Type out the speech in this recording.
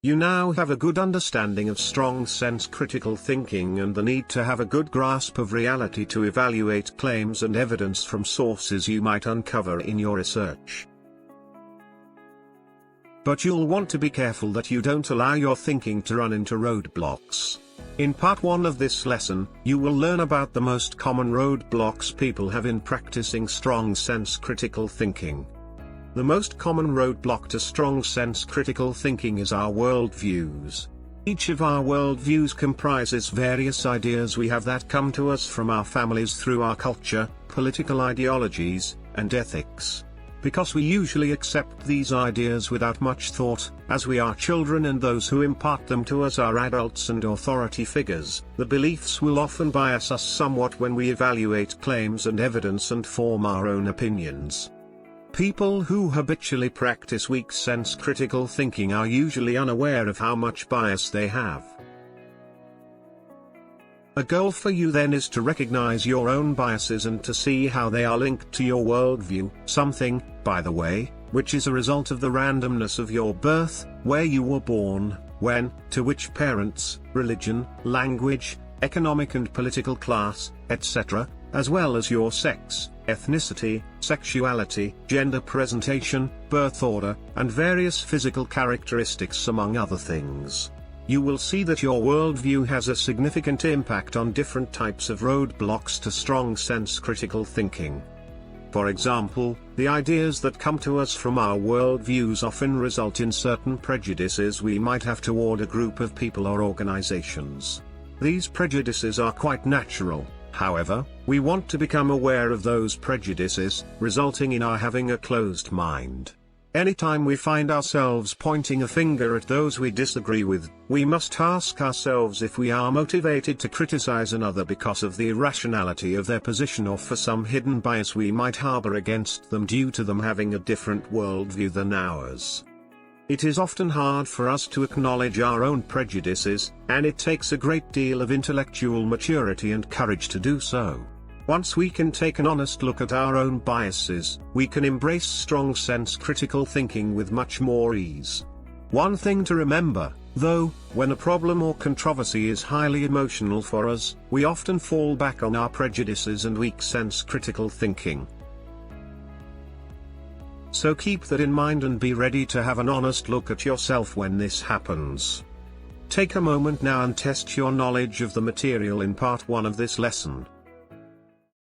You now have a good understanding of strong sense critical thinking and the need to have a good grasp of reality to evaluate claims and evidence from sources you might uncover in your research. But you'll want to be careful that you don't allow your thinking to run into roadblocks. In part 1 of this lesson, you will learn about the most common roadblocks people have in practicing strong sense critical thinking. The most common roadblock to strong sense critical thinking is our worldviews. Each of our worldviews comprises various ideas we have that come to us from our families through our culture, political ideologies, and ethics. Because we usually accept these ideas without much thought, as we are children and those who impart them to us are adults and authority figures, the beliefs will often bias us somewhat when we evaluate claims and evidence and form our own opinions. People who habitually practice weak sense critical thinking are usually unaware of how much bias they have. A goal for you then is to recognize your own biases and to see how they are linked to your worldview, something, by the way, which is a result of the randomness of your birth, where you were born, when, to which parents, religion, language, economic and political class, etc., as well as your sex, ethnicity, sexuality, gender presentation, birth order, and various physical characteristics among other things. You will see that your worldview has a significant impact on different types of roadblocks to strong sense critical thinking. For example, the ideas that come to us from our worldviews often result in certain prejudices we might have toward a group of people or organizations. These prejudices are quite natural. However, we want to become aware of those prejudices, resulting in our having a closed mind. Anytime we find ourselves pointing a finger at those we disagree with, we must ask ourselves if we are motivated to criticize another because of the irrationality of their position or for some hidden bias we might harbor against them due to them having a different worldview than ours. It is often hard for us to acknowledge our own prejudices, and it takes a great deal of intellectual maturity and courage to do so. Once we can take an honest look at our own biases, we can embrace strong sense critical thinking with much more ease. One thing to remember, though, when a problem or controversy is highly emotional for us, we often fall back on our prejudices and weak sense critical thinking. So keep that in mind and be ready to have an honest look at yourself when this happens. Take a moment now and test your knowledge of the material in part 1 of this lesson.